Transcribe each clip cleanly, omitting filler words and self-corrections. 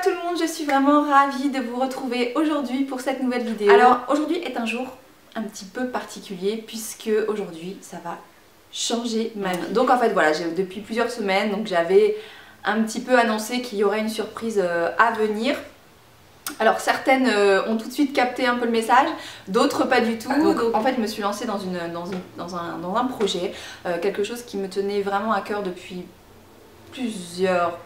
tout le monde, je suis vraiment ravie de vous retrouver aujourd'hui pour cette nouvelle vidéo. Alors aujourd'hui est un jour un petit peu particulier puisque aujourd'hui ça va changer ma vie. Donc en fait voilà, depuis plusieurs semaines, donc j'avais un petit peu annoncé qu'il y aurait une surprise à venir. Alors certaines ont tout de suite capté un peu le message, d'autres pas du tout. Donc en fait je me suis lancée dans un projet, quelque chose qui me tenait vraiment à cœur depuis plusieurs,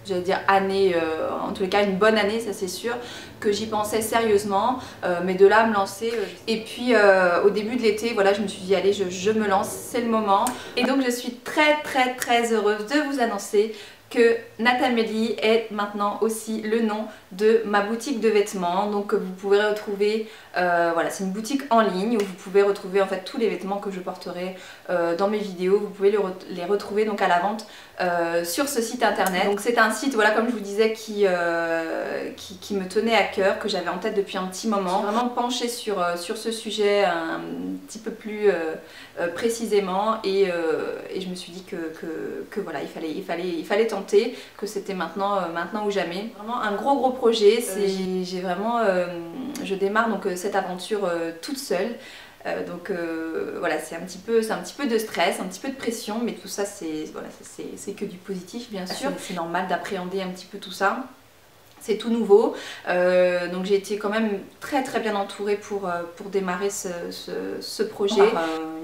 j'allais dire années, en tous les cas une bonne année, ça c'est sûr, que j'y pensais sérieusement, mais de là à me lancer. Et puis au début de l'été, voilà, je me suis dit allez, je me lance, c'est le moment. Et donc je suis très heureuse de vous annoncer que Natamélie est maintenant aussi le nom de ma boutique de vêtements. Donc vous pouvez retrouver, voilà, c'est une boutique en ligne où vous pouvez retrouver en fait tous les vêtements que je porterai dans mes vidéos. Vous pouvez les retrouver donc à la vente sur ce site internet. Donc c'est un site, voilà, comme je vous disais, qui me tenait à cœur, que j'avais en tête depuis un petit moment. Je suis vraiment penchée sur ce sujet un petit peu plus précisément et je me suis dit que voilà, il fallait tenter, que c'était maintenant ou jamais. Vraiment un gros projet. J'ai vraiment, je démarre donc cette aventure toute seule. Donc voilà, c'est un petit peu de stress, un petit peu de pression, mais tout ça c'est voilà, que du positif bien sûr. C'est normal d'appréhender un petit peu tout ça. C'est tout nouveau, donc j'ai été quand même très bien entourée pour démarrer ce projet.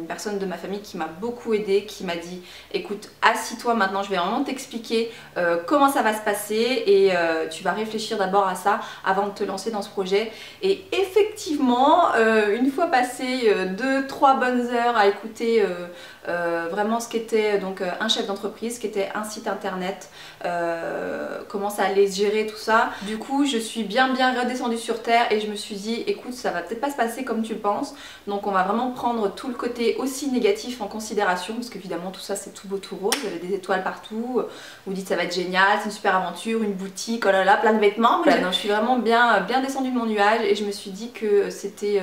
Une personne de ma famille qui m'a beaucoup aidée, qui m'a dit écoute, assis-toi maintenant, je vais vraiment t'expliquer comment ça va se passer et tu vas réfléchir d'abord à ça avant de te lancer dans ce projet. Et effectivement, une fois passé 2-3 bonnes heures à écouter vraiment ce qu'était donc un chef d'entreprise, ce qu'était un site internet, comment ça allait se gérer tout ça. Du coup je suis bien redescendue sur terre et je me suis dit écoute, ça va peut-être pas se passer comme tu le penses, donc on va vraiment prendre tout le côté aussi négatif en considération, parce qu'évidemment tout ça c'est tout beau tout rose, vous avez des étoiles partout, vous dites ça va être génial, c'est une super aventure, une boutique, oh là là, plein de vêtements. Voilà, non, je suis vraiment bien descendue de mon nuage et je me suis dit que c'était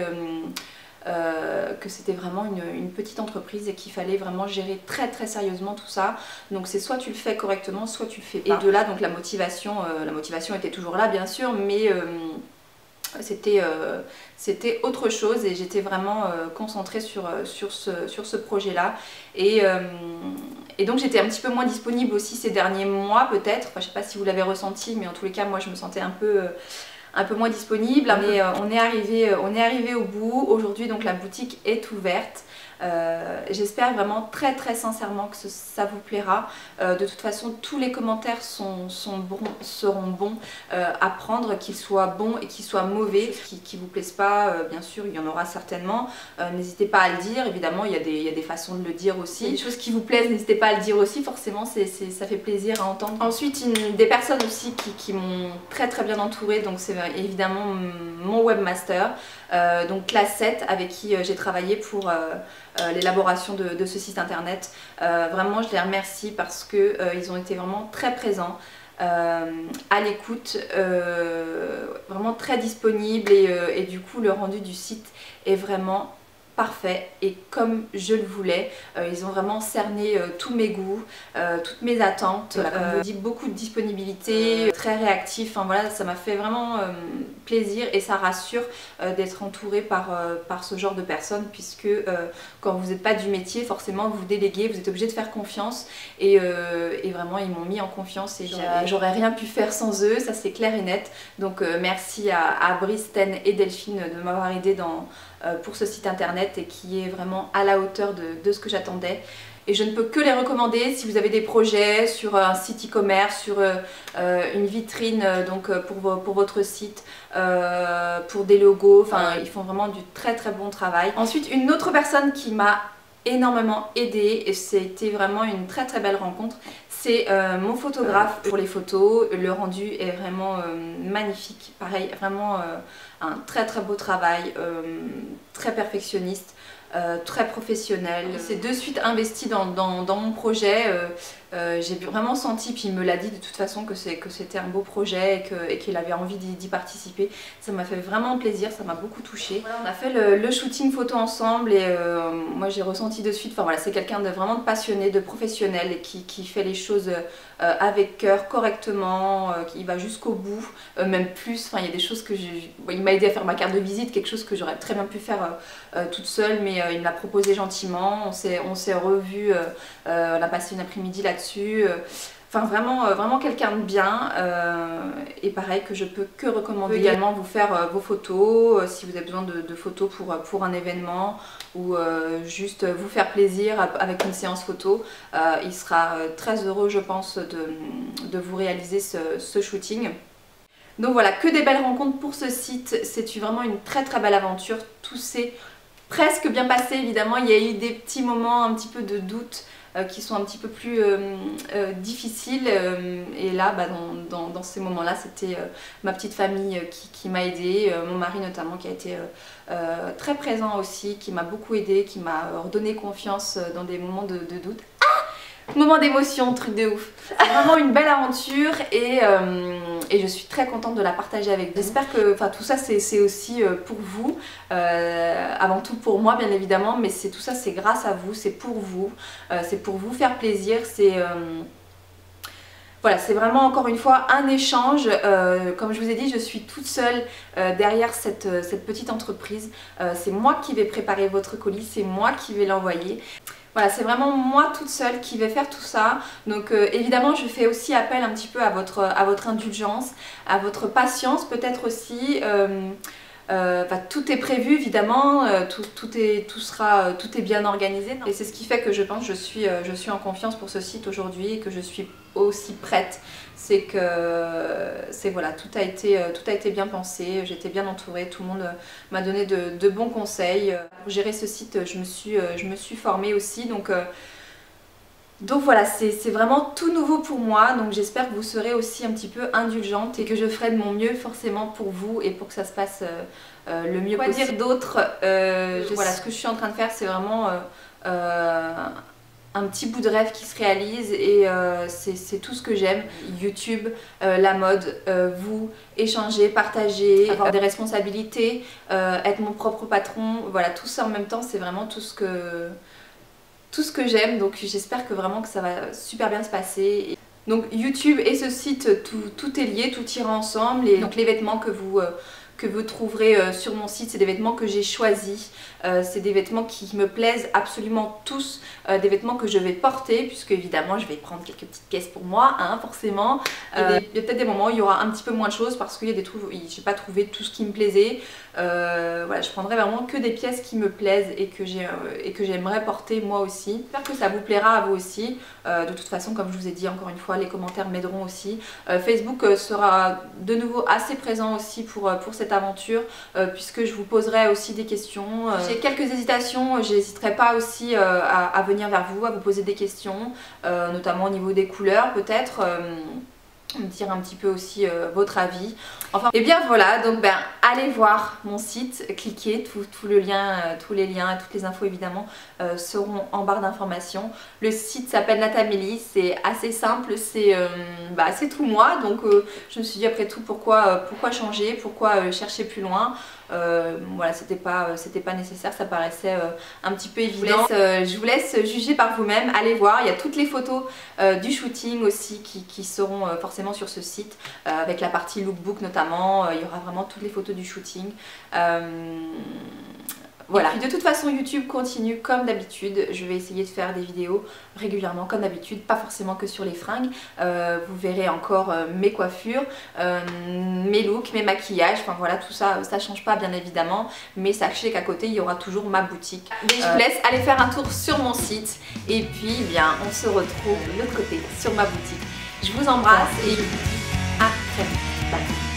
vraiment une petite entreprise et qu'il fallait vraiment gérer très sérieusement tout ça. Donc c'est soit tu le fais correctement, soit tu le fais pas. Et de là donc la motivation était toujours là bien sûr, mais c'était autre chose et j'étais vraiment concentrée sur ce projet là et donc j'étais un petit peu moins disponible aussi ces derniers mois peut-être, enfin, je sais pas si vous l'avez ressenti, mais en tous les cas moi je me sentais un peu moins disponible, mais on est arrivé au bout. Aujourd'hui donc la boutique est ouverte. J'espère vraiment très sincèrement que ça vous plaira. De toute façon tous les commentaires seront bons à prendre, qu'ils soient bons et qu'ils soient mauvais. Qui vous plaisent pas, bien sûr il y en aura certainement, n'hésitez pas à le dire. Évidemment il y a des façons de le dire aussi. Les choses qui vous plaisent, n'hésitez pas à le dire aussi, forcément ça fait plaisir à entendre. Ensuite des personnes aussi qui m'ont très bien entourée, donc c'est évidemment mon webmaster, donc Classe 7, avec qui j'ai travaillé pour l'élaboration de ce site internet. Vraiment je les remercie parce que ils ont été vraiment très présents, à l'écoute, vraiment très disponibles et du coup le rendu du site est vraiment parfait et comme je le voulais. Ils ont vraiment cerné tous mes goûts, toutes mes attentes, comme je vous dis, beaucoup de disponibilité, très réactif. Enfin voilà, ça m'a fait vraiment plaisir et ça rassure d'être entourée par ce genre de personnes, puisque quand vous n'êtes pas du métier, forcément vous déléguez, vous êtes obligé de faire confiance et vraiment ils m'ont mis en confiance et j'aurais rien pu faire sans eux, ça c'est clair et net. Donc merci à Brice, Ten et Delphine de m'avoir aidé pour ce site internet et qui est vraiment à la hauteur de ce que j'attendais. Et je ne peux que les recommander si vous avez des projets sur un site e-commerce, sur une vitrine donc pour votre site, pour des logos. Enfin, ils font vraiment du très bon travail. Ensuite, une autre personne qui m'a énormément aidée et c'était vraiment une très belle rencontre, c'est mon photographe pour les photos. Le rendu est vraiment magnifique, pareil, vraiment un très beau travail, très perfectionniste. très professionnel. Il s'est de suite investi dans mon projet. J'ai vraiment senti, puis il me l'a dit de toute façon, que c'était un beau projet et qu'il avait envie d'y participer. Ça m'a fait vraiment plaisir, ça m'a beaucoup touchée. Voilà, on a fait le shooting photo ensemble et moi j'ai ressenti de suite, enfin voilà, c'est quelqu'un de vraiment passionné, de professionnel et qui fait les choses avec cœur, correctement, qui va jusqu'au bout, même plus. Enfin, il y a des choses que il m'a aidé à faire ma carte de visite, quelque chose que j'aurais très bien pu faire toute seule, mais il me l'a proposé gentiment. On s'est revus, on a passé une après-midi là-dessus. Enfin vraiment quelqu'un de bien et pareil que je peux que recommander. Également vous faire vos photos si vous avez besoin de photos pour un événement ou juste vous faire plaisir avec une séance photo. Il sera très heureux je pense de vous réaliser ce shooting. Donc voilà, que des belles rencontres pour ce site, c'est vraiment une très belle aventure. Tout s'est presque bien passé évidemment, il y a eu des petits moments un petit peu de doute qui sont un petit peu plus difficiles et là dans ces moments là c'était ma petite famille qui m'a aidée, mon mari notamment qui a été très présent aussi, qui m'a beaucoup aidée, qui m'a redonné confiance dans des moments de doute. Moment d'émotion, truc de ouf. C'est vraiment une belle aventure et je suis très contente de la partager avec vous. J'espère que tout ça c'est aussi pour vous, avant tout pour moi bien évidemment, mais tout ça c'est grâce à vous, c'est pour vous faire plaisir, voilà, c'est vraiment encore une fois un échange. Comme je vous ai dit, je suis toute seule derrière cette petite entreprise. C'est moi qui vais préparer votre colis, c'est moi qui vais l'envoyer. Voilà, c'est vraiment moi toute seule qui vais faire tout ça. Donc évidemment, je fais aussi appel un petit peu à votre indulgence, à votre patience peut-être aussi. Tout est prévu évidemment, tout est bien organisé. Et c'est ce qui fait que je pense que je suis en confiance pour ce site aujourd'hui et que je suis aussi prête. C'est que voilà, tout a été bien pensé, j'étais bien entourée, tout le monde m'a donné de bons conseils. Pour gérer ce site, je me suis formée aussi. Donc voilà, c'est vraiment tout nouveau pour moi, donc j'espère que vous serez aussi un petit peu indulgente et que je ferai de mon mieux forcément pour vous et pour que ça se passe le mieux possible. Quoi dire d'autre, voilà, ce que je suis en train de faire c'est vraiment un petit bout de rêve qui se réalise et c'est tout ce que j'aime. YouTube, la mode, vous, échanger, partager, avoir des responsabilités, être mon propre patron, voilà, tout ça en même temps c'est vraiment tout ce que j'aime, donc j'espère que vraiment que ça va super bien se passer. Donc YouTube et ce site, tout est lié, tout ira ensemble. Et donc les vêtements que vous trouverez sur mon site, c'est des vêtements que j'ai choisis. C'est des vêtements qui me plaisent absolument tous, des vêtements que je vais porter, puisque évidemment je vais prendre quelques petites pièces pour moi, hein, forcément. Il y a peut-être des moments où il y aura un petit peu moins de choses parce qu'il y a des trucs où j'ai pas trouvé tout ce qui me plaisait. Voilà, je prendrai vraiment que des pièces qui me plaisent et que j'aimerais porter moi aussi. J'espère que ça vous plaira à vous aussi. De toute façon, comme je vous ai dit encore une fois, les commentaires m'aideront aussi. Facebook sera de nouveau assez présent aussi pour cette aventure, puisque je vous poserai aussi des questions. J'ai quelques hésitations, j'hésiterai pas aussi à venir vers vous, à vous poser des questions, notamment au niveau des couleurs peut-être. Me dire un petit peu aussi votre avis. Enfin, et bien voilà, donc allez voir mon site, cliquez, tous les liens et toutes les infos évidemment seront en barre d'informations. Le site s'appelle Natamélie, c'est assez simple, c'est tout moi, donc je me suis dit après tout pourquoi changer, pourquoi chercher plus loin. Voilà, c'était pas nécessaire, ça paraissait un petit peu évident. Je vous laisse juger par vous-même, allez voir, il y a toutes les photos du shooting aussi qui seront forcément sur ce site, avec la partie lookbook notamment, il y aura vraiment toutes les photos du shooting. Voilà. Et puis de toute façon YouTube continue comme d'habitude, je vais essayer de faire des vidéos régulièrement comme d'habitude, pas forcément que sur les fringues. Vous verrez encore mes coiffures, mes looks, mes maquillages, enfin voilà, tout ça, ça change pas bien évidemment, mais sachez qu'à côté il y aura toujours ma boutique. Et je vous laisse aller faire un tour sur mon site et puis on se retrouve de l'autre côté sur ma boutique. Je vous embrasse et je vous dis à très vite. Bye.